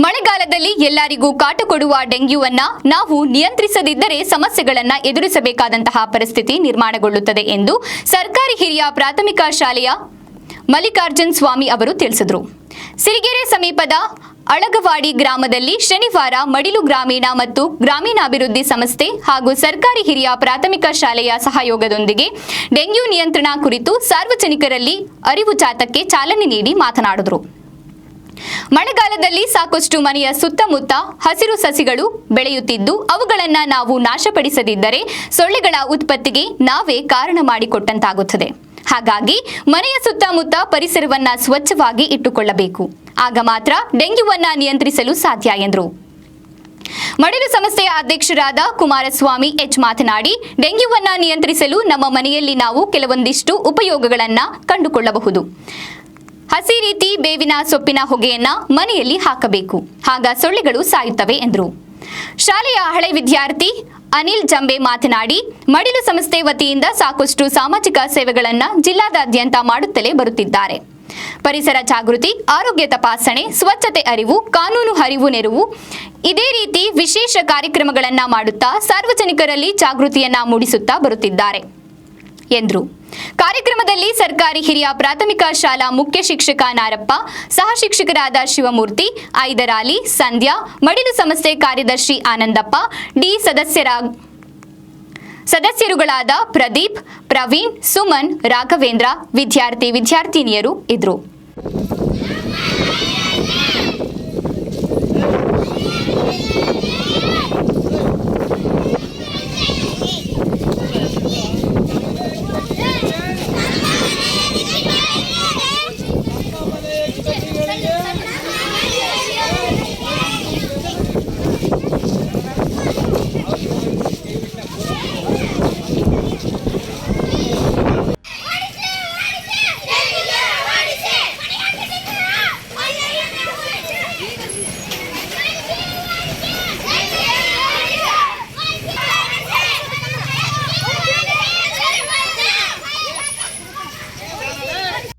ಮಳೆಗಾಲದಲ್ಲಿ ಎಲ್ಲರಿಗೂ ಕಾಟ ಕೊಡುವ ಡೆಂಗ್ಯೂವನ್ನ ನಾವು ನಿಯಂತ್ರಿಸದಿದ್ದರೆ ಸಮಸ್ಯೆಗಳನ್ನ ಎದುರಿಸಬೇಕಾದಂತಹ ಪರಿಸ್ಥಿತಿ ನಿರ್ಮಾಣಗೊಳ್ಳುತ್ತದೆ ಎಂದು ಸರ್ಕಾರಿ ಹಿರಿಯ ಪ್ರಾಥಮಿಕ ಶಾಲೆಯ ಮಲ್ಲಿಕಾರ್ಜುನ್ ಸ್ವಾಮಿ ಅವರು ತಿಳಿಸಿದರು. ಸಿರಿಗೆರೆ ಸಮೀಪದ ಅಳಗವಾಡಿ ಗ್ರಾಮದಲ್ಲಿ ಶನಿವಾರ ಮಡಿಲು ಗ್ರಾಮೀಣ ಮತ್ತು ಗ್ರಾಮೀಣಾಭಿವೃದ್ಧಿ ಸಂಸ್ಥೆ ಹಾಗೂ ಸರ್ಕಾರಿ ಹಿರಿಯ ಪ್ರಾಥಮಿಕ ಶಾಲೆಯ ಸಹಯೋಗದೊಂದಿಗೆ ಡೆಂಗ್ಯೂ ನಿಯಂತ್ರಣ ಕುರಿತು ಸಾರ್ವಜನಿಕರಲ್ಲಿ ಅರಿವು ಜಾಥಾಕ್ಕೆ ಚಾಲನೆ ನೀಡಿ ಮಾತನಾಡಿದರು. ಮಳೆಗಾಲದಲ್ಲಿ ಸಾಕಷ್ಟು ಮನೆಯ ಸುತ್ತಮುತ್ತ ಹಸಿರು ಸಸಿಗಳು ಬೆಳೆಯುತ್ತಿದ್ದು ಅವುಗಳನ್ನು ನಾವು ನಾಶಪಡಿಸದಿದ್ದರೆ ಸೊಳ್ಳೆಗಳ ಉತ್ಪತ್ತಿಗೆ ನಾವೇ ಕಾರಣ ಮಾಡಿಕೊಟ್ಟಂತಾಗುತ್ತದೆ. ಹಾಗಾಗಿ ಮನೆಯ ಸುತ್ತಮುತ್ತ ಪರಿಸರವನ್ನ ಸ್ವಚ್ಛವಾಗಿ ಇಟ್ಟುಕೊಳ್ಳಬೇಕು. ಆಗ ಮಾತ್ರ ಡೆಂಗ್ಯೂವನ್ನ ನಿಯಂತ್ರಿಸಲು ಸಾಧ್ಯ ಎಂದರು. ಮಡಿಲು ಸಂಸ್ಥೆಯ ಅಧ್ಯಕ್ಷರಾದ ಕುಮಾರಸ್ವಾಮಿ ಎಚ್ ಮಾತನಾಡಿ, ಡೆಂಗ್ಯೂವನ್ನ ನಿಯಂತ್ರಿಸಲು ನಮ್ಮ ಮನೆಯಲ್ಲಿ ನಾವು ಕೆಲವೊಂದಿಷ್ಟು ಉಪಯೋಗಗಳನ್ನ ಕಂಡುಕೊಳ್ಳಬಹುದು. ಹಸಿ ರೀತಿ ಬೇವಿನ ಸೊಪ್ಪಿನ ಹೊಗೆಯನ್ನ ಮನೆಯಲ್ಲಿ ಹಾಕಬೇಕು, ಆಗ ಸೊಳ್ಳೆಗಳು ಸಾಯುತ್ತವೆ ಎಂದರು. ಶಾಲೆಯ ಹಳೆ ವಿದ್ಯಾರ್ಥಿ ಅನಿಲ್ ಜಂಬೆ ಮಾತನಾಡಿ, ಮಡಿಲು ಸಂಸ್ಥೆ ವತಿಯಿಂದ ಸಾಕಷ್ಟು ಸಾಮಾಜಿಕ ಸೇವೆಗಳನ್ನು ಜಿಲ್ಲಾದಾದ್ಯಂತ ಮಾಡುತ್ತಲೇ ಬರುತ್ತಿದ್ದಾರೆ. ಪರಿಸರ ಜಾಗೃತಿ, ಆರೋಗ್ಯ ತಪಾಸಣೆ, ಸ್ವಚ್ಛತೆ ಅರಿವು, ಕಾನೂನು ಅರಿವು ನೆರವು ಇದೇ ರೀತಿ ವಿಶೇಷ ಕಾರ್ಯಕ್ರಮಗಳನ್ನ ಮಾಡುತ್ತಾ ಸಾರ್ವಜನಿಕರಲ್ಲಿ ಜಾಗೃತಿಯನ್ನ ಮೂಡಿಸುತ್ತಾ ಬರುತ್ತಿದ್ದಾರೆ ಎಂದರು. ಕಾರ್ಯಕ್ರಮದಲ್ಲಿ ಸರ್ಕಾರಿ ಹಿರಿಯ ಪ್ರಾಥಮಿಕ ಶಾಲಾ ಮುಖ್ಯ ಶಿಕ್ಷಕ ನಾರಪ್ಪ, ಸಹ ಶಿಕ್ಷಕರಾದ ಶಿವಮೂರ್ತಿ, ಐದರಾಲಿ, ಸಂಧ್ಯಾ, ಮಡಿಲು ಸಂಸ್ಥೆ ಕಾರ್ಯದರ್ಶಿ ಆನಂದಪ್ಪ, ಡಿ ಸದಸ್ಯರುಗಳಾದ ಪ್ರದೀಪ್, ಪ್ರವೀಣ್, ಸುಮನ್, ರಾಘವೇಂದ್ರ, ವಿದ್ಯಾರ್ಥಿನಿಯರು ಇದ್ದರು.